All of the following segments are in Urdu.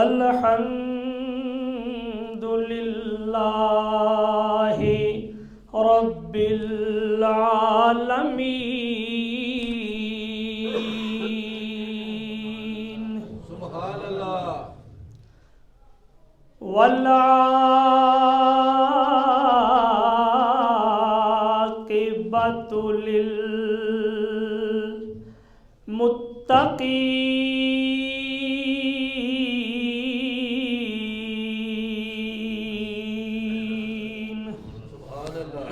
الحمد للہ رب العالمین سبحان اللہ والعاقبۃ للمتقین سبحان اللہ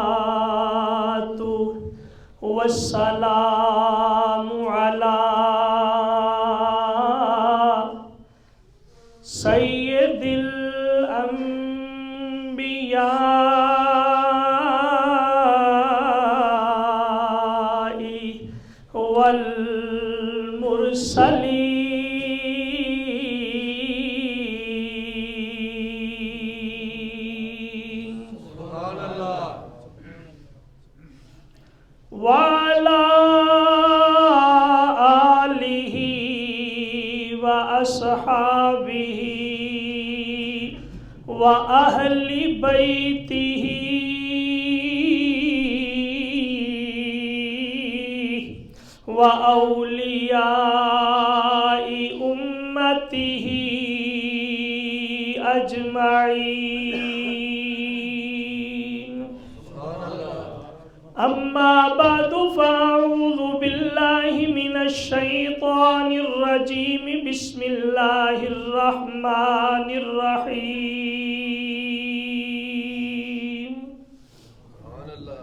الصلاۃ والسلام علی سید الانبیاء والمرسلین سبحان اللہ وعلى آلہ وأصحابہ وأہل بیتہ وأولیاء أمتہ أجمعین اما بعد فاعوذ باللہ من الشیطان الرجیم بسم اللہ الرحمن الرحیم سبحان اللہ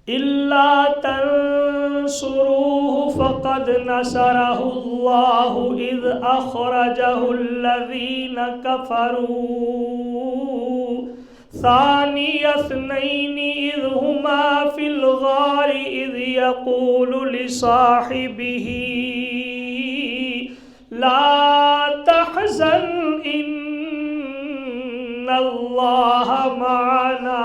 الا تنصروه فقد نصره اللہ اذ اخرجه الذین کفروا ثانی اثنین اذ ہما فی الغار اذ یقول لصاحبہ لا تحزن ان اللہ معنا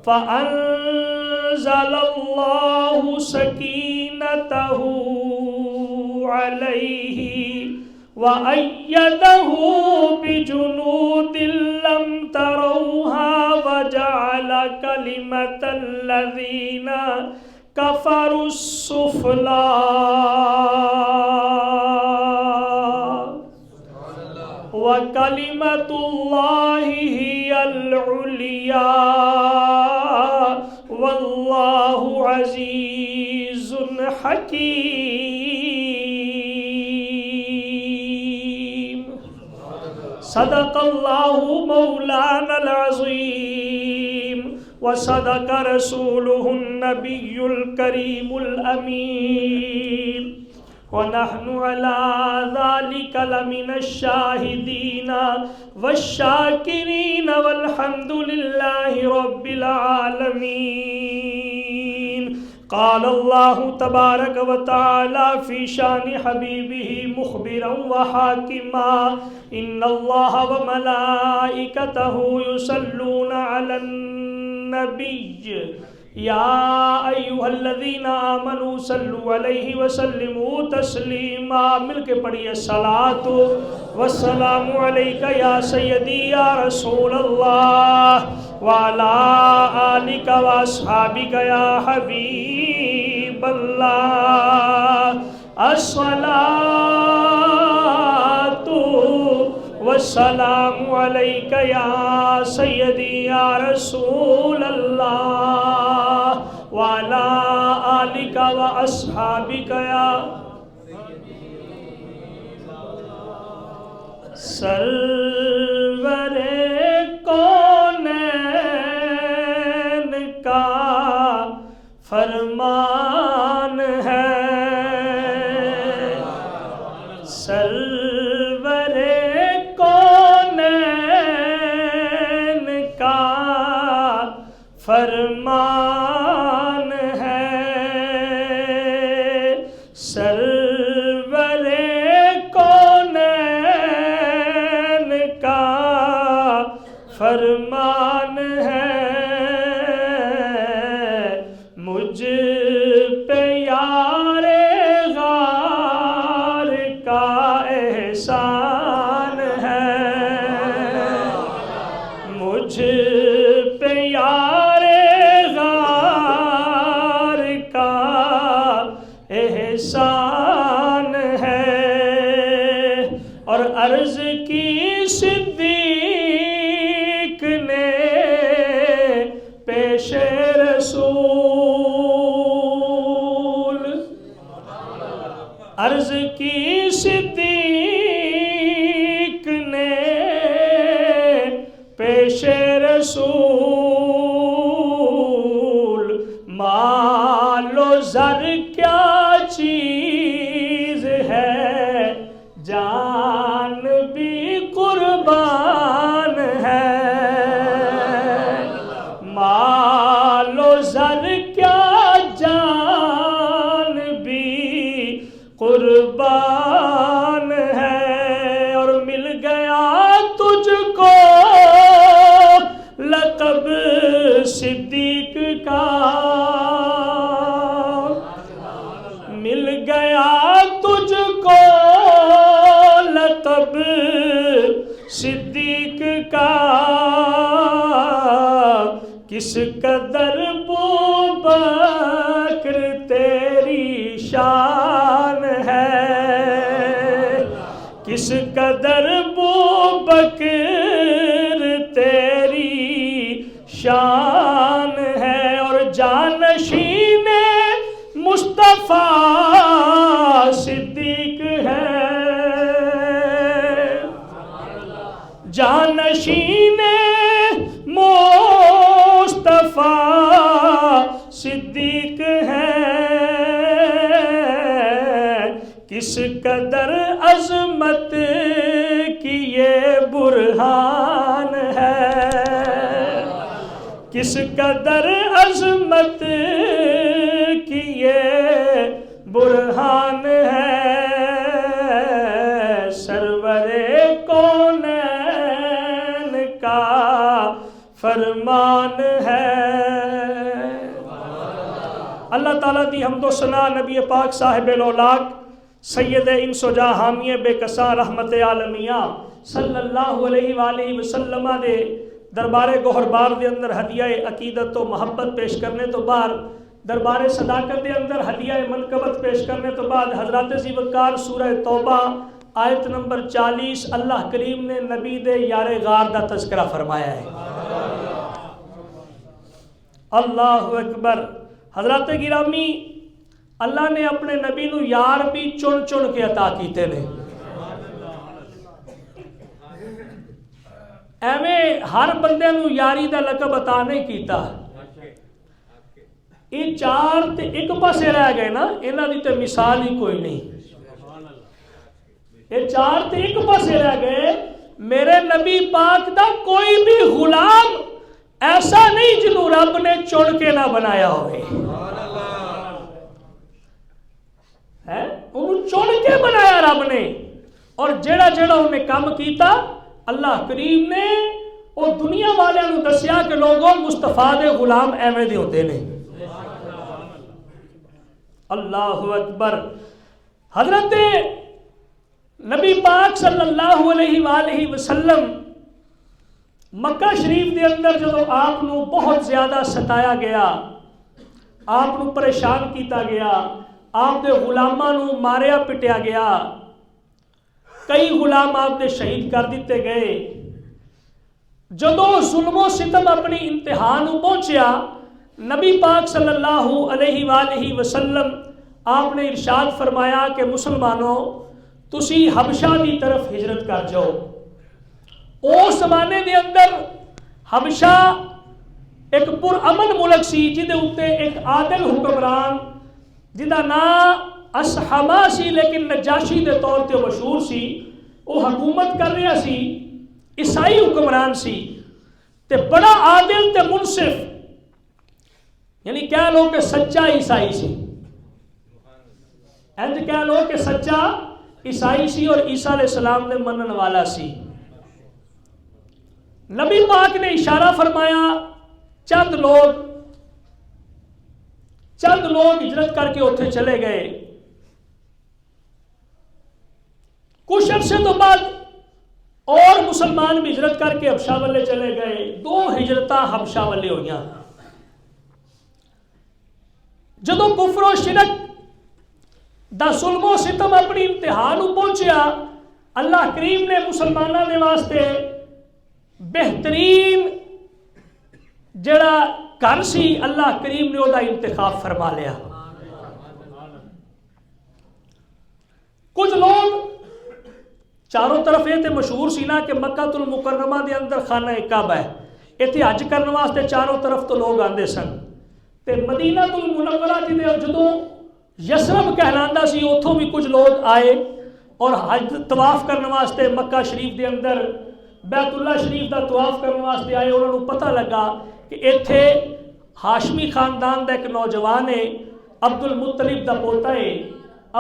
فأنزل اللہ سکینتہ علیہ وَأَيَّدَهُ بِجُنُودٍ لَّمْ تَرَوْهَا وَجَعَلَ كَلِمَةَ الَّذِينَ كَفَرُوا السُّفْلَىٰ وَكَلِمَةُ اللَّهِ هِيَ الْعُلْيَا وَاللَّهُ عَزِيزٌ حَكِيمٌ صدق اللہ مولانا العظیم وصدق رسولہ النبی الکریم الامین ونحن على ذلك لمن الشاہدین والشاکرین والحمد للہ رب العالمین قال اللہ تبارک وتعالی فی شان حبیبہ مخبرا وحاکما ان اللہ وملائکتہ یصلون علی النبی یا ایہا الذین آمنوا صلوا علیہ وسلموا تسلیما مل کے پڑھیے الصلاۃ والسلام علیک یا سیدی یا رسول اللہ وعلی آلک واصحابک یا حبیب اللہ الصلاۃ والسلام علیک یا سیدی یا رسول اللہ وعلی آلک واصحابک یا سرور کونین کا فرمان ہے سرور کونین کا فرمان ہے سرور کونین کا فرمان ہے اور عرض کی صدیق نے پیش رسول، عرض کی صدیق نے پیش رسول، مال و زر کیا چیز ہے، جان بھی قربان ہے، مال و زر کیا جان بھی قربان ہے، اور مل گیا تجھ کو لقب صدیق کا، مل گیا تجھ کو لقب صدیق کا، کس قدر بکر تیری شان ہے، کس قدر بکر تیری شان ہے، اور جانشین مصطفیٰ صدیق ہے، جانشین مصطفیٰ صدیق ہے، کس قدر عظمت کی یہ برہان ہے، کس قدر عظمت کی یہ برہان ہے، سرور کونین کا فرمان ہے۔ اللہ تعالیٰ دی حمد و ثنا نبی پاک صاحب الاولاق سید انس و جاں حامی بے کساں رحمت عالمیہ صلی اللہ علیہ وآلہ وسلم دے دربار گوہر بار دے اندر ہدیہ عقیدت و محبت پیش کرنے تو بعد، دربار صداقت دے اندر ہدیہ منقبت پیش کرنے تو بعد، حضرات ذی وقار سورہ توبہ آیت نمبر 40 اللہ کریم نے نبی دے یار غار دا تذکرہ فرمایا ہے۔ اللہ اکبر۔ حضرات گرامی، اللہ نے اپنے نبی نو یار بھی چن چن کے عطا کیتے نے، ایویں ہر بندے نو یاری دا لقب عطا نہیں کیتا۔ یہ چار تے ایک پاسے رہ گئے نا، انہاں دی تے مثال ہی کوئی نہیں، یہ چار تے ایک پاسے رہ گئے۔ میرے نبی پاک دا کوئی بھی غلام ایسا نہیں جنہوں رب نے چن کے نہ بنایا ہوئے، انہوں چن کے بنایا رب نے، اور جیڑا جیڑا انہیں کام کیتا اللہ کریم نے وہ دنیا والے انہوں دسیا کہ لوگوں مصطفیٰ دے غلام ایویں دے ہوتے نے۔ اللہ اکبر۔ حضرت نبی پاک صلی اللہ علیہ وآلہ وسلم مکہ شریف دے اندر جدو آپ نو بہت زیادہ ستایا گیا، آپ نو پریشان کیتا گیا، آپ دے غلاماں نو ماریا پٹیا گیا، کئی غلام آپ دے شہید کر دیتے گئے، جدو ظلم و ستم اپنی انتہا نو پہنچیا، نبی پاک صلی اللہ علیہ وآلہ وسلم آپ نے ارشاد فرمایا کہ مسلمانوں تسی حبشہ دی طرف ہجرت کر جاؤ۔ اس زمانے دے اندر حبشہ ایک پر امن ملک سی، جدے اتے ایک عادل حکمران جدا نام اسحما سی لیکن نجاشی دے طور تے مشہور سی، وہ حکومت کر رہا سی، عیسائی حکمران سی تے بڑا عادل تے منصف، یعنی کہہ لو کہ سچا عیسائی سی، انج کہہ لو کہ سچا عیسائی سی اور عیسیٰ علیہ السلام نے منن والا سی۔ نبی پاک نے اشارہ فرمایا چند لوگ ہجرت کر کے اتھے چلے گئے۔ کچھ عرصے تو بعد اور مسلمان بھی ہجرت کر کے حبشہ والے چلے گئے، 2 ہجرتاں حبشہ والے ہوئیاں۔ جدو کفر و شرک دا ظلم و ستم اپنی انتہا نو پہنچیا، اللہ کریم نے مسلمانوں کے واسطے بہترین جڑا گھر سی اللہ کریم نے وہ انتخاب فرما لیا. کچھ لوگ چاروں طرف یہ مشہور سی نا کہ مکہ المکرمہ دے اندر خانہ کعبہ ہے، اتنے حج کرنے واسطے چاروں طرف تو لوگ آتے سن. تے مدینہ المنورہ جدوں یسرب کہلاندا سی اتوں بھی کچھ لوگ آئے اور حج طواف کرنے واسطے مکہ شریف دے اندر بیت اللہ شریف دا طواف کرنے واسطے آئے. انہوں نے پتہ لگا کہ ایتھے ہاشمی خاندان دا ایک نوجوان ہے، عبد المطلب دا پوتا ہے،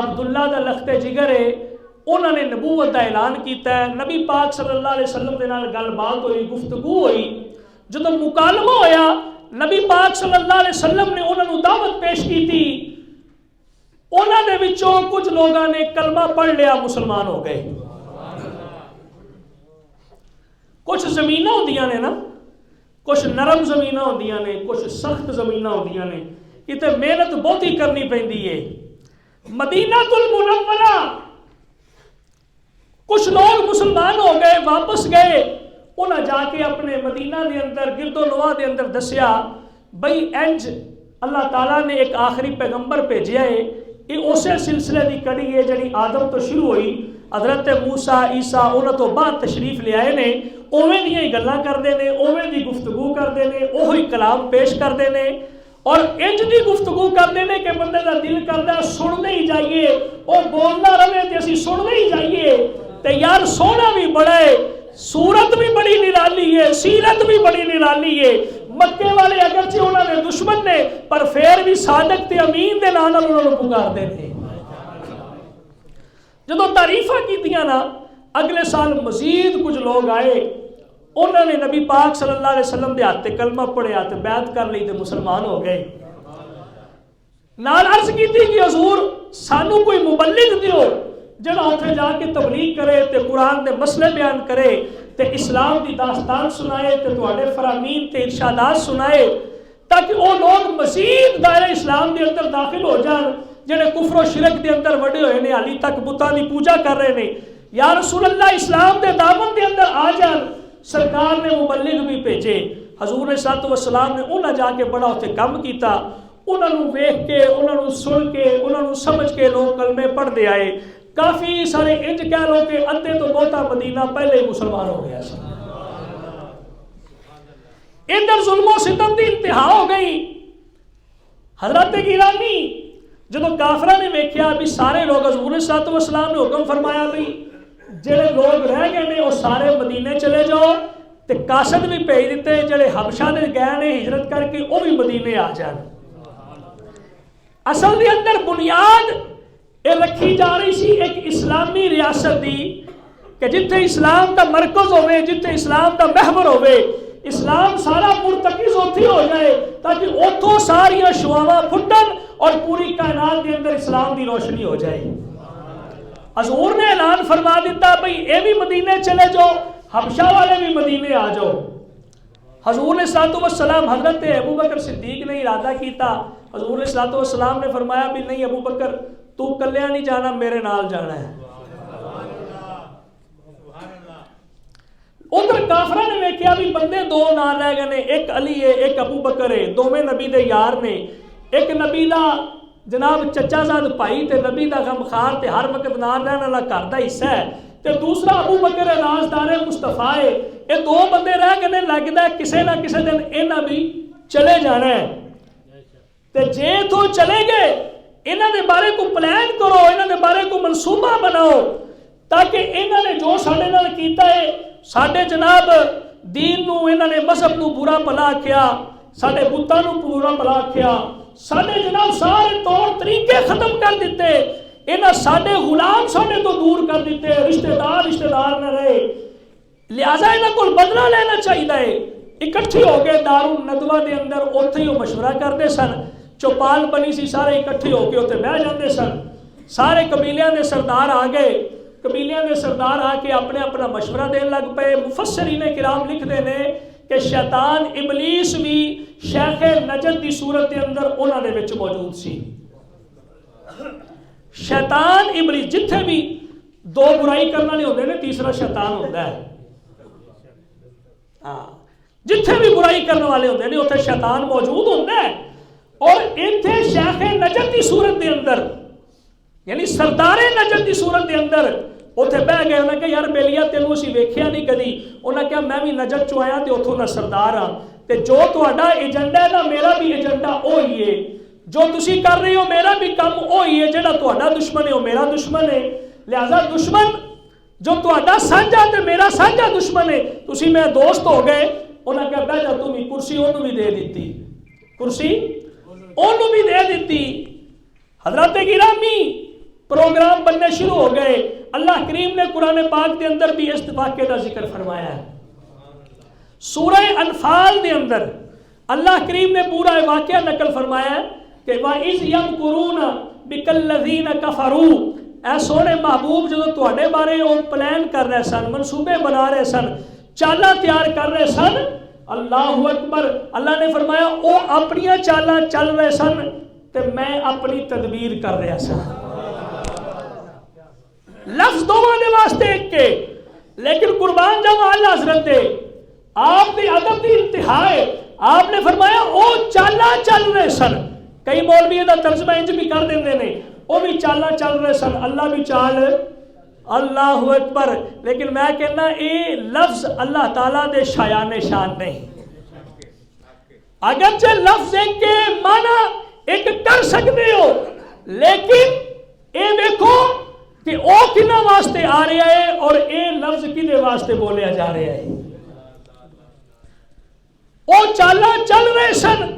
عبداللہ دا لخت جگر ہے. انہوں نے نبوت دا اعلان کیتا ہے. نبی پاک صلی اللہ علیہ وسلم دے نال گل بات ہوئی، گفتگو ہوئی. جدو مکالمہ ہویا نبی پاک صلی اللہ علیہ وسلم نے انہوں نے دعوت پیش کی تھی. انہوں نے وچوں کچھ لوگوں نے کلمہ پڑھ لیا، مسلمان ہو گئے. کچھ زمینہ ہوندیاں نے نا، کچھ نرم زمینہ ہوندیاں نے، کچھ سخت زمینہ ہوندیاں نے، تے محنت بہت ہی کرنی پیندی ہے. مدینہ المنورہ کچھ لوگ مسلمان ہو گئے، واپس گئے. انہاں جا کے اپنے مدینہ دے اندر گرد و نواح دے اندر دسیا بھئی انج اللہ تعالیٰ نے ایک آخری پیغمبر بھیجیا ہے. یہ اسی سلسلے دی کڑی ہے جڑی آدم تو شروع ہوئی. حضرت موسیٰ عیسیٰ انہاں تو بعد تشریف لے آئے نے، اوویں دیاں ہی گلاں کردے نے، اوویں دی گفتگو کردے نے، اوہی کلام پیش کردے نے اور انج دی گفتگو کردے نے کہ بندے دا دل کردا سننے ہی جائیے، او بولنا رہے تے اسی سننے ہی جائیے. تے یار سونا بھی بڑا ہے، صورت بھی بڑی نرالی ہے، سیرت بھی بڑی نرالی ہے. مکے والے اگرچہ انہوں نے دشمن نے پر پھر بھی صادق تے امین دے نام انہوں نے پکار دے تھے. جدو تعریفہ کیتیاں نا اگلے سال مزید کچھ لوگ آئے، انہوں نے نبی پاک صلی اللہ علیہ وسلم دے ہاتھ کلمہ پڑھے، ہاتھ بیعت کر لی تے مسلمان ہو گئے. نال عرض کی تھی کہ حضور سانو کوئی مبلغ دیو جڑا اتنے جا کے تبلیغ کرے تے قرآن دے مسئلے بیان کرے تے اسلام دی داستان سنائے تے تواڈے فرامین تے ارشادات سنائے تاکہ وہ لوگ مزید دائرہ اسلام دے اندر داخل ہو جان جڑے کفر و شرک دے اندر وڈے ہوئے نے، حالی تک بتاں دی پوجا کر رہے نے. یا رسول اللہ اسلام دے دامن دے اندر آ جان. سرکار نے مبلغ بھی بھیجے. حضور نے صلی اللہ علیہ وسلم نے انہاں جا کے بڑا اتنے کام کیتا. انہاں نوں ویکھ کے، انہاں نوں سن کے، انہاں نوں سمجھ کے لوگ کلمے پڑھتے آئے. کافی سارے انج کہہ لو کہ ادھے تو بہتا مدینہ پہلے ہی مسلمان ہو گیا سی. ادھر ظلم و ستم دی انتہا ہو گئی. حضرت گیلانی جدو کافرہ نے ویکھیا بھی سارے لوگ، حضور صلی اللہ علیہ وسلم نے حکم فرمایا بھی جڑے لوگ رہ گئے نے وہ سارے مدینے چلے جاؤ تے قاصد بھی بھیج دیتے جڑے حبشہ دے گئے نے ہجرت کر کے وہ بھی مدینے آ جان. اصل دے اندر بنیاد یہ رکھی جا رہی سی ایک اسلامی ریاست دی کہ جتھے اسلام دا مرکز ہوئے، جتھے اسلام دا محور ہوئے، اسلام سارا مرتکز ہوتی ہو جائے تاکہ اتھوں ساریاں شعاواں پھٹن اور پوری کائنات کے اندر اسلام دی روشنی ہو جائے. حضور نے اعلان فرما دیتا بھئی اے بھی مدینے چلے جاؤ، حبشہ والے بھی مدینے آ جاؤ. حضور نے صلی اللہ علیہ وسلم حضرت ابو بکر صدیق نے ارادہ کیتا. حضور نے صلی اللہ علیہ وسلم نے فرمایا بھی نہیں ابو بکر تو کلیا نہیں جانا، میرے نال جانا ہے. ادھر کافرہ نے ویکھیا بھی بندے دو نال رہ گئے نے، ایک علی ہے ایک ابو بکر ہے، دوویں نبی دے یار نے. ایک نبی دا جناب چچا زاد بھائی تے نبی دا غمخار تے ہر وقت نال رہن والا گھر دا حصہ ہے، تے دوسرا ابو بکر رازدار مصطفیٰ ہے. یہ دو بندے رہ گئے نے، لگدا ہے کسے نہ کسے دن انہاں بھی چلے جانا ہے. تے جے تو چلے گئے انہاں دے بارے کو پلان کرو، انہاں دے بارے کو منصوبہ بناؤ تاکہ انہاں نے جو ساڈے نال کیتا ہے، ساڈے جناب دین نو انہاں نے مذہب نو برا بھلا آکھیا، ساڈے بتاں نو برا بھلا آکھیا، ساڈے جناب سارے طور طریقے ختم کر دیتے، انہاں ساڈے غلام ساڈے تو دور کر دیتے، رشتہ دار نہ رہے. لہذا انہاں کول بدلہ لینا چاہیے. اکٹھے ہو گئے دارالندوہ دے اندر، اوتھے ہی مشورہ کرتے سن. چوپال بنی سی، سارے اکٹھے ہو کے اتنے بہ جاندے سن. سارے قبیلیاں دے سردار آ گئے، قبیلیاں دے سردار آ کے اپنے اپنا مشورہ دین لگ پے. مفسرین کرام لکھتے ہیں کہ شیطان ابلیس بھی شیخ نجد دی صورت دے اندر انہاں دے وچ موجود سی. شیطان ابلیس جتھے بھی دو برائی کرنے والے ہوتے ہیں، تیسرا شیطان ہوتا ہے. ہاں جتھے بھی برائی کرنے والے ہوتے ہیں اتنے شیطان موجود ہوتا ہے. اور اتنے شیخ نجد کی صورت دے اندر یعنی سردار نجد کی صورت دے اندر اتنے بہ گئے. انہیں کہا یار بیلیا تینوں اسی ویکھیا نہیں کدی. انہیں کہا میں بھی نجد چو آیا تو اتوں کا سردار ہاں، تے جو تہاڈا ایجنڈا ہے نا میرا بھی ایجنڈا وہی ہے. جو تسی کر رہے ہو میرا بھی کام وہی ہے. جہاں تہاڈا دشمن ہے وہ میرا دشمن ہے. لہذا دشمن جو تہاڈا سانجا تے میرا سانجا دشمن ہے. تسی میں دوست ہو گئے. انہیں کہا بہ جا تم کرسی انہوں بھی دے دیتی، کرسی انہوں بھی دے دیتی. حضرت گرامی پروگرام بننے شروع ہو گئے. اللہ کریم نے قرآن پاک دے اندر بھی اس واقعے کا ذکر فرمایا ہے. سورہ انفال دے اندر اللہ کریم نے پورا واقعہ نقل فرمایا ہے کہ وَإِذْ يَمْكُرُونَ بِكَ الَّذِينَ كَفَرُوا، اے سونے محبوب جدو تواڈے بارے وہ پلان کر رہے سن، منصوبے بنا رہے سن، چالاں تیار کر رہے سن. اللہ اکبر. اللہ نے فرمایا وہ اپنی چالاں چل رہے سن تے میں اپنی تدبیر کر رہا سا. لفظ دونوں دے واسطے ایک کے، لیکن قربان جاواں اللہ حضرت دے آپ دی ادب دی انتہا ہے. آپ نے فرمایا وہ چالاں چل رہے سن. کئی مولوی دا ترجمہ انج بھی کر دیندے نے وہ بھی چالاں چل رہے سن، اللہ بھی چال. اللہ اکبر. لیکن میں کہنا یہ لفظ اللہ تعالیٰ دے شایان شان نہیں. اگرچہ لفظ ایک کے معنی ایک کر سکتے ہو، لیکن اے دیکھو کہ او کنا واسطے آ رہا ہے اور اے لفظ کنے واسطے بولیا جا رہا ہے. او چالاں چل رہے سن.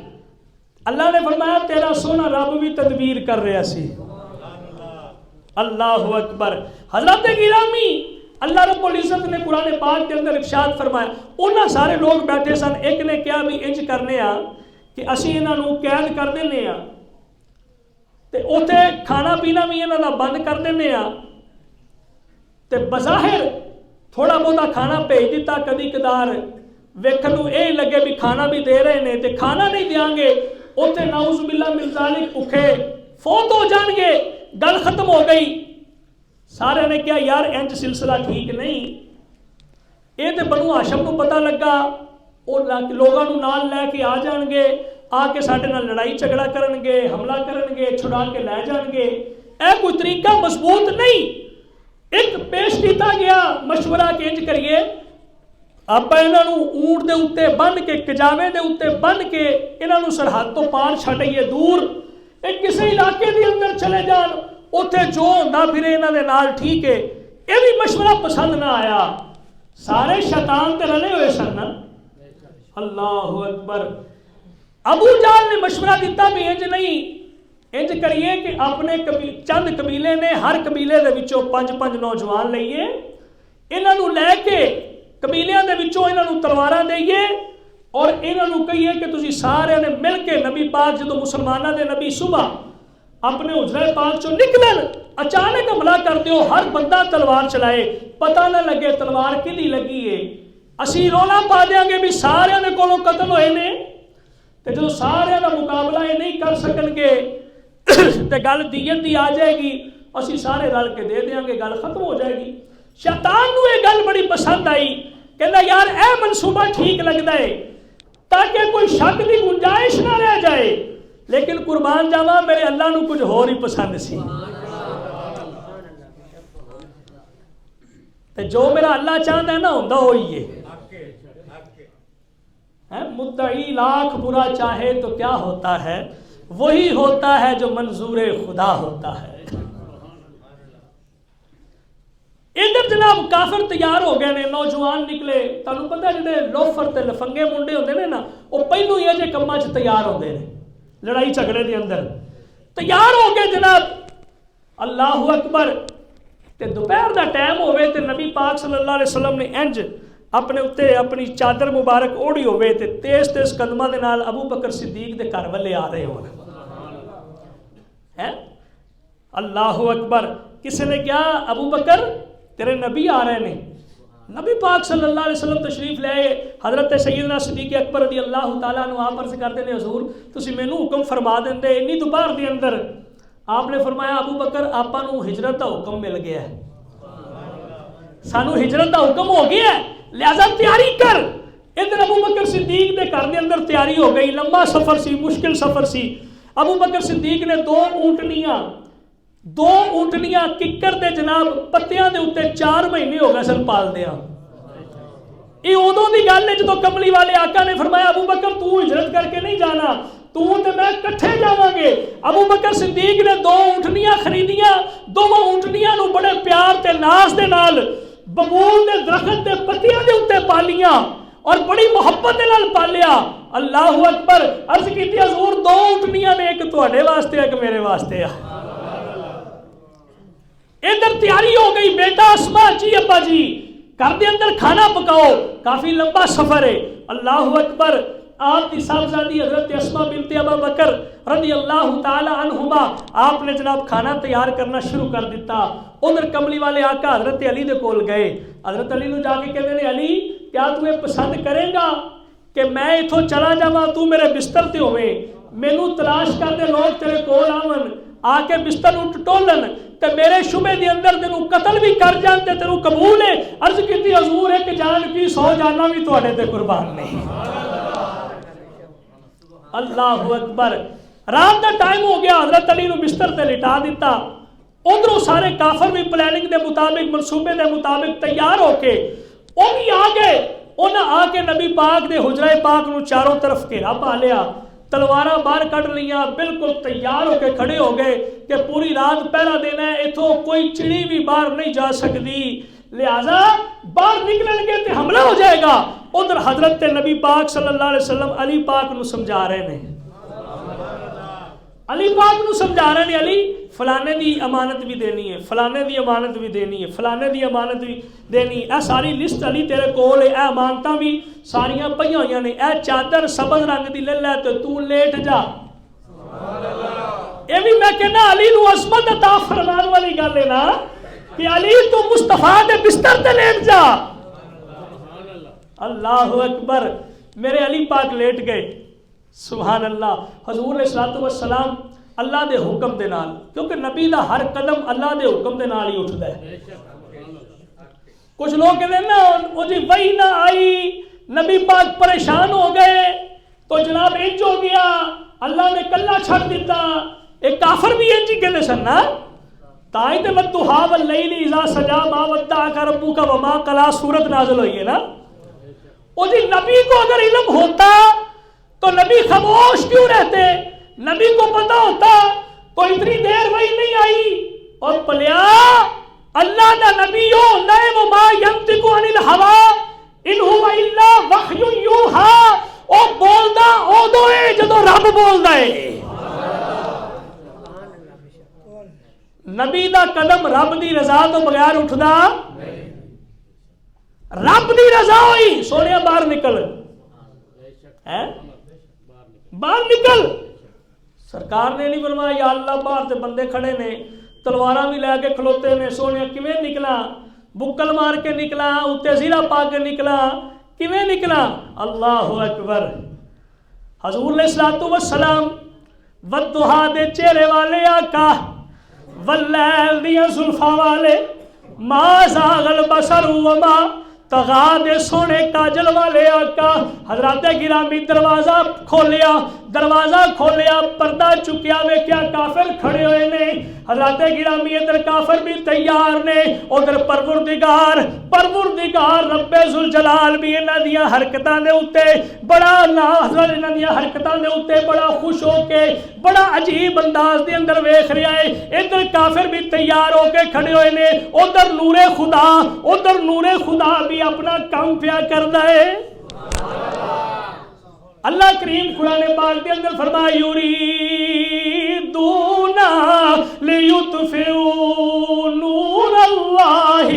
اللہ نے فرمایا تیرا سونا رب بھی تدبیر کر رہا سی. اللہ اکبر. حضرت گرامی اللہ رب العزت نے قرآن پاک کے اندر ارشاد فرمایا. انہاں سارے لوگ بیٹھے سن. ایک نے کیا بھی انج کرنے آ کہ اسی انہاں نو قید کر دینے آ تے اوتھے کھانا پینا بھی انہاں دا بند کر دینے آ تے بظاہر تھوڑا بہتا کھانا بھیج دیتا کدی کدار ویکھن نو اے لگے بھی کھانا بھی دے رہے نے تے کھانا نہیں دیاں گے اوتھے نعوذ باللہ من ذالک بھوکے فوت ہو جان گے. گل ختم ہو گئی. سارے نے کہا یار انج سلسلہ ٹھیک نہیں. یہ تو بنو ہاشم کو پتہ لگا وہ لوگوں نال لے کے آ جان گے، آ کے ساڈے نال لڑائی جھگڑا کرن گے، حملہ کرن گے، چھڑا کے لے جان گے. اے کوئی طریقہ مضبوط نہیں. ایک پیش کیتا گیا مشورہ کہ انج کریے آپ انہاں نو اونٹ دے اوتے بن کے کجاوے دے اوتے بن کے انہاں نو سرحد تو پار چھڈئیے دور ایک کسی علاقے دے اندر چلے جان اوتھے جو ہوندا پھرے انہاں دے نال ٹھیک ہے. یہ بھی مشورہ پسند نہ آیا. سارے شیطان تے رلے ہوئے سن. اللہ اکبر. ابو جہل نے مشورہ دیتا بھی انج نہیں، انج کریے کہ اپنے چند قبیلے نے ہر قبیلے دے وچوں 5-5 نوجوان لئیے، انہاں نو لے کے قبیلیاں دے وچوں انہاں نو تلواراں دئیے اور انہاں نو کہیے کہ تسی سارے نے مل کے نبی پاک جدو مسلمانہ دے نبی صبح اپنے حجرہ پاک چوں نکلن اچانک حملہ کر دیو، ہر بندہ تلوار چلائے، پتہ نہ لگے تلوار کدی لگی ہے. اسی رولا پا دیاں گے بھی سارے نے کولوں قتل ہوئے نے تے جو سارے دا مقابلہ یہ نہیں کر سکن گے تے گل دیت دی آ جائے گی، اسی سارے رل کے دے دیاں گے، گل ختم ہو جائے گی. شیطان نو یہ گل بڑی پسند آئی. کہنا یار اے منصوبہ ٹھیک لگتا ہے تاکہ کوئی شک کی گنجائش نہ رہ جائے. لیکن قربان جاواں میرے اللہ نو کچھ ہور ہی پسند سی. تے جو میرا اللہ چاہتا ہے نا ہوندا وہی ہے. مدعی لاکھ برا چاہے تو کیا ہوتا ہے، وہی ہوتا ہے جو منظور خدا ہوتا ہے. ادھر جناب کافر تیار ہو گئے نے، نوجوان نکلے. تانوں پتہ جڑے لوفر تے لفنگے منڈے ہوندے نے نا وہ پہلو ہی اجے کماں چ تیار ہوندے نے، لڑائی جھگڑے دے اندر تیار ہو گئے جناب. اللہ اکبر. تے دوپہر دا ٹائم ہوئے تے نبی پاک صلی اللہ علیہ وسلم نے انج اپنے اتے اپنی چادر مبارک اوڑی ہوئے تے تیز تیز قدمہ دے نال ابو بکر صدیق دے گھر والے آ رہے ہونے. اللہ اکبر. کسی نے کیا ابو بکر تیرے نبی آ رہے ہیں. نبی پاک صلی اللہ علیہ وسلم تشریف لے آئے. حضرت سیدنا صدیق اکبر رضی اللہ تعالیٰ عنہ آپ عرض کرتے ہیں حضور تسی مینوں حکم فرما دیندے انی دوپہر دے اندر. آپ نے فرمایا ابو بکر آپاں نوں ہجرت دا حکم مل گیا ہے. سانو ہجرت کا حکم ہو گیا ہے لہذا تیاری کر. ادھر ابو بکر صدیق دے گھر دے اندر تیاری ہو گئی. لمبا سفر سی, مشکل سفر سی. ابو بکر صدیق نے دو اونٹنیاں ککر دے جناب پتیاں دے اوتے 4 مہینے ہو گئے سن پال دیا. یہ ادوں کی گل ہے جدو کملی والے آقا نے فرمایا ابو بکر تو ہجرت کر کے نہیں جانا, تو تے میں کٹھے جاواں گے. ابو بکر صدیق نے 2 اونٹنیاں خریدیاں. دونوں اونٹنیاں نو بڑے پیار تے ناز دے نال ببول دے درخت دے پتیاں دے اوتے پالیاں اور بڑی محبت دے نال پالیا. اللہ اکبر. عرض کیتی حضور 2 اونٹنیاں نے, ایک تواڈے واسطے ایک میرے واسطے ہے. ادھر تیاری ہو گئی. بیٹا اسما جی ابا جی گھر دے اندر کھانا پکاؤ, کافی لمبا سفر ہے. اللہ اکبر. آپ کی صاحبزادی حضرت اسما بنت ابا بکر رضی اللہ تعالی عنہما آپ نے جناب کھانا تیار کرنا شروع کر دیتا. ادھر کملی والے آقا حضرت علی دے کول گئے. حضرت علی نو جا کے کہتے ہیں علی کیا تمہیں پسند کرے گا کہ میں اتھوں چلا جاواں, تو میرے بستر تے ہوے, مینوں تلاش کر دے لوگ تیرے کول آون, آ کے بستر نو ٹٹولن تے میرے شبے دے اندر تینوں قتل بھی کر جان تے تینوں قبول ہے. عرض کیتی حضور ایک جان کی 100 جاناں بھی تواڈے تے قربان نہیں. اللہ اکبر. رات دا ٹائم ہو گیا. حضرت علی نو بستر تے لٹا دیتا. ادھروں سارے کافر بھی پلاننگ دے مطابق منصوبے دے مطابق تیار ہو کے وہ بھی آ گئے. انہاں آ کے نبی پاک دے حجرہ پاک نو چاروں طرف گھیرا پا لیا, تلواراں باہر کٹ لیاں, بالکل تیار ہو کے کھڑے ہو گئے کہ پوری رات پہرا دینا ہے, اتھوں کوئی چڑی بھی باہر نہیں جا سکتی, لہذا باہر نکلن گے تے حملہ ہو جائے گا. ادھر حضرت نبی پاک صلی اللہ علیہ وسلم علی پاک نو سمجھا رہے ہیں. علی پاک نو سمجھا رہے ہیں علی فلانے دی امانت بھی دینی ہے, فلانے دی امانت بھی دینی ہے, فلانے دی امانت بھی دینی. اے ساری لسٹ علی تیرے کول ہے, اے امانتاں بھی ساریاں پئیاں ہوئیاں نے, اے چادر سبز رنگ دی لے لے تے تو لیٹ جا. اے بھی میں کہنا علی نو عصمت عطا فرمان والی گل ہے نا کہ علی تو مصطفیٰ دے بستر تے لیٹ جا. اللہ اکبر. میرے علی پاک لیٹ گئے. سبحان اللہ. حضور علیہ الصلوۃ والسلام اللہ دے حکم دے نال, کیونکہ نبی دا ہر قدم اللہ دے حکم دے نال ہی اٹھدا ہے. کچھ لوگ کہتے ہیں نا وہ جی وہی نہ آئی, نبی پاک پریشان ہو گئے تو جناب انج ہو گیا, اللہ نے کلا چھڑ دیتا. ایک کافر بھی انج ہی کہتے سن نا, تائی تے والضحیٰ واللیل اذا سجا ما ودعک ربک وما قلی سورت نازل ہوئی ہے نا. وہ جی نبی کو اگر علم ہوتا تو نبی خاموش کیوں رہتے؟ نبی کو پتا ہوتا تو اتنی دیر وہی نہیں آئی. اور پلیا اللہ دا نبی ہو نئے وما ینطق عن الہوا ان هو الا وحی یوحی, او بولدا اودو ہے جدو رب بولدا ہے. نبی دا قدم رب دی رضا تو بغیر اٹھدا, رب دی رضا ہوئی سونے باہر نکل, باہر نکل. سرکار نے نہیں فرمایا یا اللہ باہر تے بندے کھڑے نے تلواراں بھی لے کے کھلوتے نے, سونے کیویں نکلا, بکل مار کے نکلا, اتے زیرہ پا کے نکلا, کیویں نکلا. اللہ اکبر. حضور علیہ الصلوۃ والسلام والضحیٰ دے چہرے والے آقا, واللیل دیاں زلفاں والے, ما زاغ البصر وما طغیٰ دے سونے کاجل والے آقا. حضرات گرامی دروازہ کھولیا, پردہ چکیا, ویکھیا کافر کھڑے ہوئے نے. حضرات گرامی ادھر کافر بھی تیار نے, ادھر پروردگار رب ذوالجلال بھی انہاں دیاں حرکتاں دے اوتے بڑا ناظر, انہاں دیاں حرکتاں دے اوتے بڑا خوش ہو کے بڑا عجیب انداز دے اندر ویکھ رہا ہے. ادھر کافر بھی تیار ہو کے کھڑے ہوئے نے, ادھر نور خدا بھی اپنا کام پیا کردا ہے. اللہ کریم قرآن پاک دے اندر فرمایا یریدون لیطفئوا نور اللہ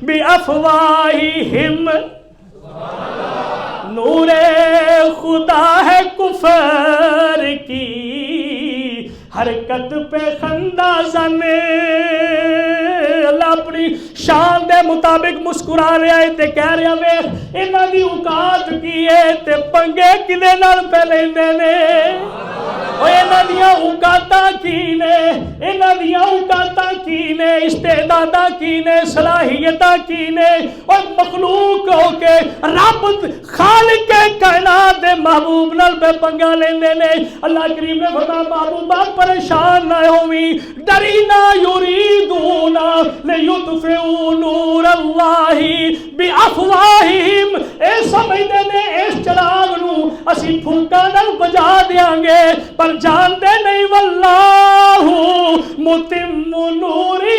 بافواہہم. نور خدا ہے کفر کی حرکت پہ خندہ زن, اللہ اپنی شان دے مطابق مسکرا رہا ہے تے کہہ رہا ویکھ انہاں دی اوقات کی ہے تے پنگے کدے نال پہ لیندے نے او انہاں دیاں اوقاتاں کی نے انہاں دیاں اوقاتاں کی نے استعداداں کی نے صلاحیتاں کی نے اور مخلوق ہو کے رب خالق کائنات دے محبوب نال پہ پنگا لیندے نے اللہ کریم نے فرمایا محبوبہ پریشان نہ ہوویں ڈری نہ یریدون لیطفئوا نور اللہ بافواہہم اے سمجھدے نے اس چراغ نو اسی پھونکاں نال بجا دیاں گے پر جاندے نہیں واللہ متم نورہ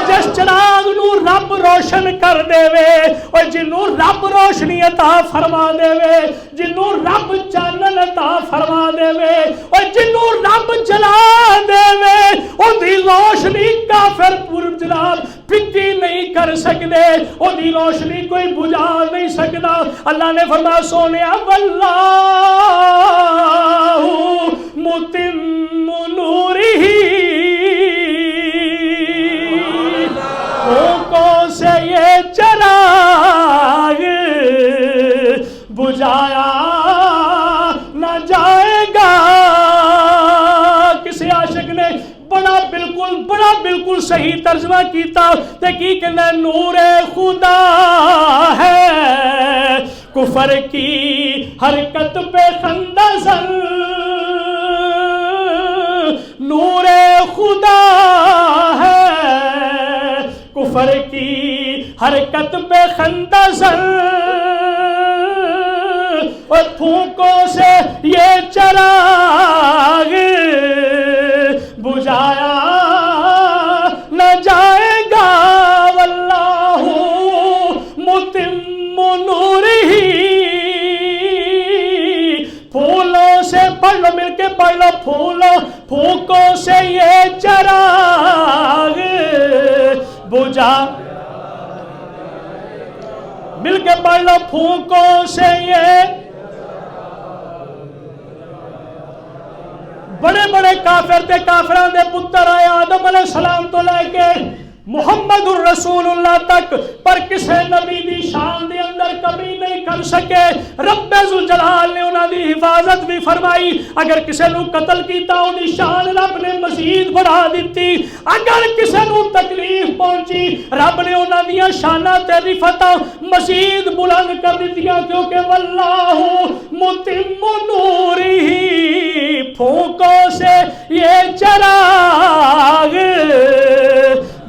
جس چراغ نو رب روشن کر دے وے اور جنوں رب روشنی عطا فرما دے وے جنوں رب چانن عطا فرما دے وے اور جنوں رب جلا دے وے ان دی روشنی کافر پور جناب پھٹی نہیں کر سکدے ان دی روشنی کوئی بجھا نہیں سکدا اللہ نے فرمایا سونیا واللہ متم نورہ پھونکوں سے یہ چراغ بجھایا نہ جائے گا کسی عاشق نے بڑا بالکل صحیح ترجمہ کیتا تے کی کہنا نور خدا ہے کفر کی حرکت پہ خندہ زن نور خدا ہے کفر کی حرکت پہ خندہ زن اور پھونکوں سے یہ چراغ بجھایا نہ جائے گا واللہ متم نورہ پھولوں سے پڑھ لو مل کے پڑھ لو پھونکوں سے یہ چراغ بجھا مل کے پڑھ لو پھونکوں سے یہ بڑے بڑے کافر تے کافران دے پتر آئے آدم علیہ السلام تو لے کے محمد الرسول اللہ تک پر کسے نبی دی شان دے اندر کمی نہیں کر سکے رب ذوالجلال نے انہاں دی حفاظت بھی فرمائی اگر کسے نو قتل کیتا ان دی شان رب نے مزید بڑھا دیتی اگر کسے نو تکلیف پہنچی رب نے انہاں دیاں شاناں تے رفتاں مزید بلند کر دیتیاں کیونکہ واللہ متم نورہ پھونکوں سے یہ چراغ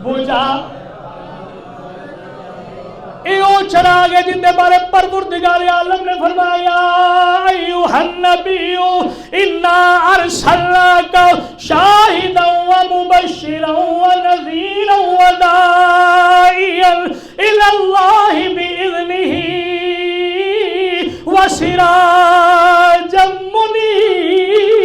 بجھا ایو چراغ ہے جن دے بارے پروردگار عالم نے فرمایا ایوہ النبی انا ارسلناک شاہدا ومبشرا ونذیرا وداعیا الی اللہ باذنہ وسراجا منیرا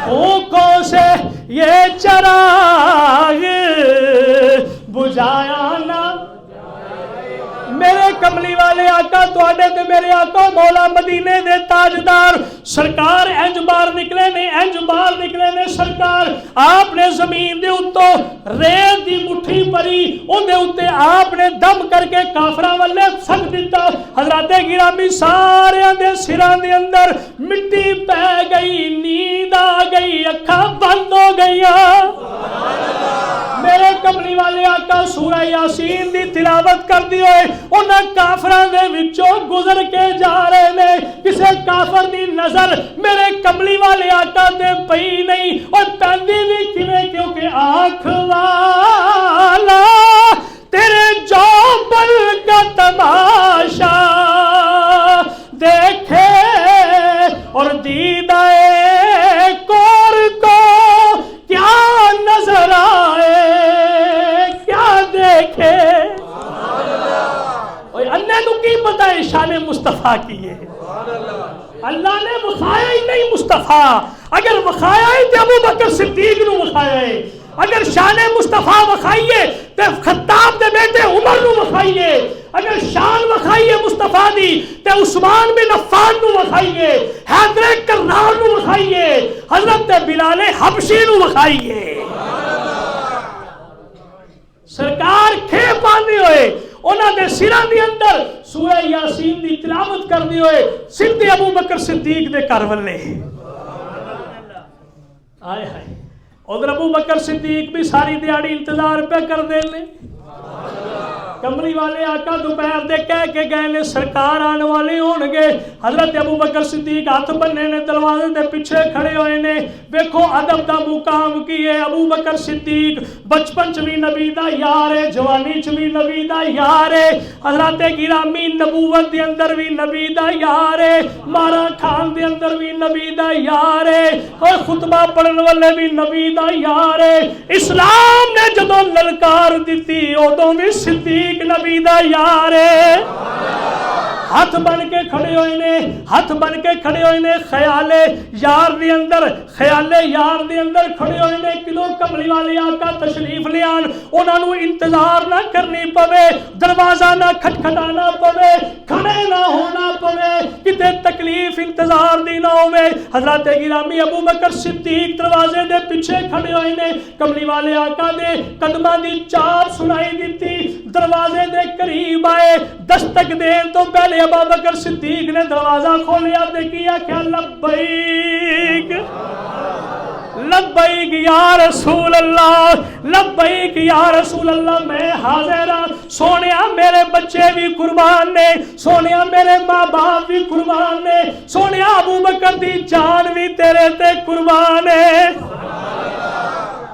پھونکوں سے یہ چراغ بجھایا نہ میرے کملی والے آقا تواڈے تے میرے آقا مولا مدینے دے تاجدار سرکار انج باہر نکلے نے سرکار آپ نے زمین دے اتوں ریت دی مٹھی پری ان دے اتے آپ نے دم کر کے کافراں والے پھٹ دیتا حضرات گرامی سارے دے سراں دے اندر مٹی پہ گئی نیند آ گئی اکھاں بند ہو گئیاں میرے کملی والے آقا سورہ یاسین دی تلاوت کر دی ہوئے انہاں کافراں دے وچوں گزر کے جا رہے نے کسے کافر دی نظر میرے کملی والے آقا دے پئی نہیں اور پیندی بھی کیویں کیونکہ آنکھ والا تیرے جوبل کا تماشا دیکھے اور دیدہ کور کو کیا نظر آئے کیا دیکھے اللہ نو کی پتہ ہے شان مصطفیٰ کی ہے اللہ نے وخایا ہی نہیں مصطفیٰ اگر وخایا ہی تو ابو بکر صدیق نو وخایا ہے اگر شان مصطفیٰ وکھائیے تے خطاب دے بیٹے عمر نو وکھائیے، اگر شان وکھائیے مصطفیٰ دی تے عثمان بن عفان نو وکھائیے، حیدر کرار نو وکھائیے، حضرت بلال حبشی نو وکھائیے۔ سرکار کھے پاندے ہوئے انہاں دے سراں دے اندر سورہ یاسین دی تلاوت کردے ہوئے سدھے ابو بکر صدیق دے گھر ولے آئے ہائے۔ ادھر ابو بکر صدیق بھی ساری دیہڑی انتظار پہ کر دے لے، کملی والے آقا دوپہر دے کہہ کے گئے نے سرکار آنے والے ہون گے۔ حضرت ابو بکر صدیق ہاتھ بننے نے دروازے دے پیچھے کھڑے ہوئے نے۔ ویکھو ادب دا مقام کی ہے، ابو بکر صدیق بچپن چ بھی نبی دا یار ہے، جوانی چ بھی نبی دا یار ہے، حضرت گرامی نبوت دے اندر بھی نبی دا یار ہے، مارا کھان دے اندر بھی نبی دا یار ہے، اور خطبہ پڑھن والے بھی نبی دا یار ہے۔ اسلام نے جدوں للکار دیتی ادوں بھی صدیق نبی دا یار ہے۔ ہاتھ بن کے کھڑے ہوئے نے، ہاتھ بن کے کھڑے ہوئے نے، خیال یار دے اندر، خیال یار دے اندر کھڑے ہوئے نے۔ کدوں کملی والے آقا تشریف لے آن انہاں نو انتظار نہ کرنی پوے، دروازہ نہ کھٹکھٹانا پوے، کھڑے نہ ہونا پوے، کتے تکلیف انتظار دی نہ ہوئے۔ حضرت گرامی ابو بکر صدیق دروازے دے پیچھے کھڑے ہوئے نے، کملی والے آقا دے قدماں دی چاپ سنائی دیتی، دروازے دے قریب آئے، دستک دین تو پہلے ابو بکر صدیق نے دروازہ کھولیا تے کیا کہ لبیک لبیک یا رسول اللہ، لبیک یا رسول اللہ، میں حاضر ہاں سونیا، میرے بچے بھی قربان نے، سونیا میرے ماں باپ بھی قربان نے، سونیا ابو بکر دی جان بھی تیرے تے قربان ہے۔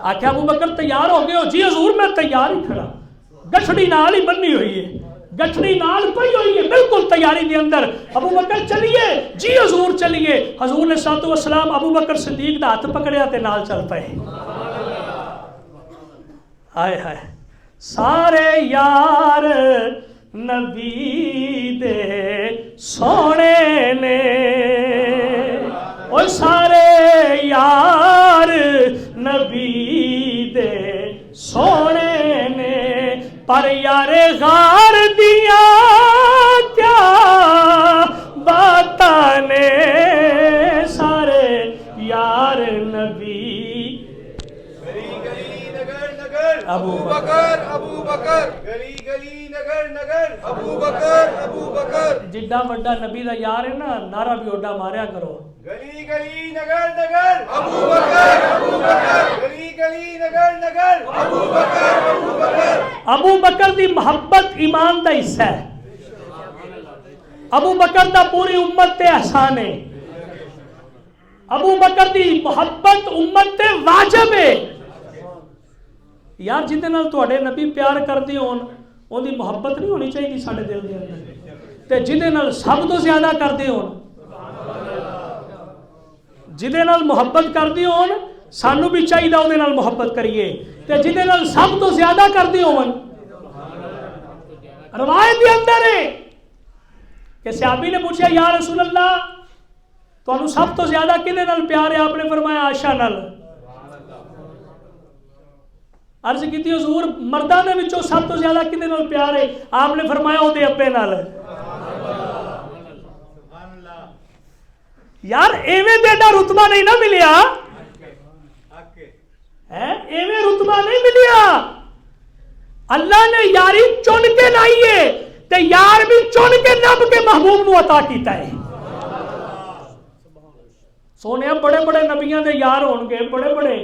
آکھیا ابو بکر تیار ہو گئے ہو؟ جی حضور میں تیار ہی کھڑا، گٹھڑی نال ہی بنی ہوئی ہے، گٹھڑی نال پئی ہوئی ہے، بالکل تیاری دے اندر۔ ابو بکر چلیے؟ جی حضور چلیے۔ حضور نے صلوات و سلام ابو بکر صدیق دا ہاتھ پکڑیا تے نال چل پئے۔ ہائے ہائے، سارے یار نبی دے سونے نے، او سارے یار نبی دے سونے نے، پر یار غار دیا کیا باتاں نے، سارے یار نبی گلی گلی نگر نگر ابو بکر، ابو بکر، گلی گلی نگر نگر ابو بکر، ابو بکر۔ جڈا وڈا نبی دا یار ہے نا، نعرہ بھی اوڈا ماریا کرو، گلی گلی نگر نگر ابو بکر، ابو بکر، گلی گلی نگر نگر ابو بکر، ابو بکر۔ ابو بکر دی محبت ایمان دا حصہ ہے، ابو بکر دا پوری امت تے احسان ہے، ابو بکر دی محبت امت تے واجب ہے۔ یار جندے نال تواڈے نبی پیار کردے ہون اون دی محبت نہیں ہونی چاہیے ساڈے دل دے اندر، تے جندے نال سب تو زیادہ کردے ہون، جدے نال محبت کردے ہون سانو بھی چاہیے اودے نال محبت کریے، تے جدے نال سب تو زیادہ کردے ہون۔ روایت دے اندر ہے کہ صحابی نے پوچھا یا رسول اللہ تانوں سب تو زیادہ کدے نال پیار ہے؟ آپ نے فرمایا عائشہ نال۔ عرض کیتی حضور مرداں دے وچوں سب تو زیادہ کدے نال پیار ہے؟ آپ نے فرمایا اودے ابے نال۔ یار ایویں تیڈا رتبہ نہیں نہ ملیا، ایویں رتبہ نہیں ملیا، اللہ نے یاری چن کے لائیے تے یار بھی چن کے نب کے محبوب نو عطا کیتا ہے۔ سونے بڑے بڑے نبیاں دے یار ہون گے، بڑے بڑے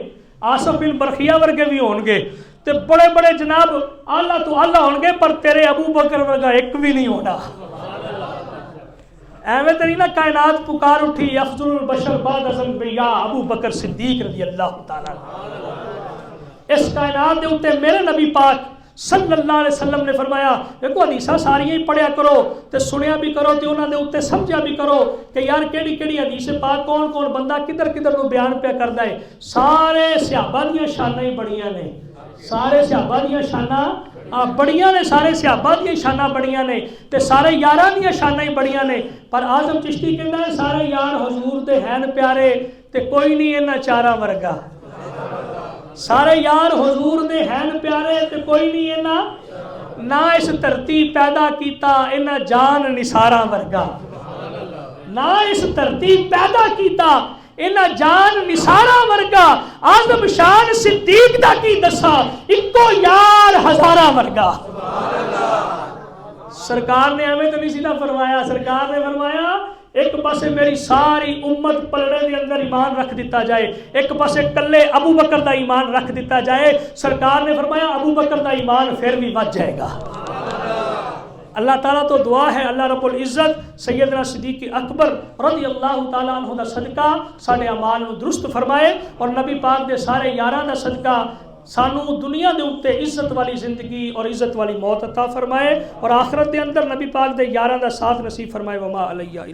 آصف بن برخیہ ورگے بھی ہون گے، تے بڑے بڑے جناب اللہ تو اللہ ہون گے، پر تیرے ابو بکر ورگا ایک بھی نہیں ہونا۔ ایویں تو نہیں نا کائنات پکار اٹھی افضل البشر بعد از الانبیاء ابو بکر صدیق رضی اللہ تعالیٰ۔ اس کائنات دے اوتے میرے نبی پاک صلی اللہ علیہ وسلم نے فرمایا دیکھو حدیثاں ساریاں ہی پڑھیا کرو تے سنیا بھی کرو تے انہاں دے اوتے سمجھیا بھی کرو کہ یار کیڑی کیڑی حدیث پاک کون کون بندہ کدھر کدھر نو بیان پہ کردا ہے۔ سارے صحابہ دیاں شاناں ہی بڑیاں نے، سارے صحابہ دیاں شاناں بڑیاں نے، سارے صحابہ دیاں شاناں بڑیاں نے تے سارے یاراں دیاں شاناں ہی بڑیاں نے، پر اعظم چشتی کہندا ہے سارے یار حضور دے ہیں پیارے تے کوئی نہیں انہاں چاراں ورگا۔ سارے یار حضور دے ہیں پیارے تے کوئی نہیں اینا نہ اس دھرتی پیدا کیتا اینا جان نثارا ورگا نہ اس دھرتی پیدا کیتا اینا جان نثارا ورگا آدم شان صدیق دا کی دسا اکو یار ہزارہ ورگا سرکار نے ہمیں تو نہیں سیدھا فرمایا سرکار نے فرمایا ایک پاسے میری ساری امت پلڑے دے اندر ایمان رکھ دیتا جائے ایک پاسے کلے ابو بکر دا ایمان رکھ دیتا جائے سرکار نے فرمایا ابو بکر دا ایمان پھر بھی بچ جائے گا اللہ تعالیٰ تو دعا ہے اللہ رب العزت سیدنا صدیق اکبر رضی اللہ تعالیٰ عنہ دا صدقہ سارے اعمال نو درست فرمائے اور نبی پاک دے سارے یاراں دا صدقہ سانو دنیا دے اوتے عزت والی زندگی اور عزت والی موت عطا فرمائے اور آخرت دے اندر نبی پاک دے یاراں دا ساتھ نصیب فرمائے وما علیہ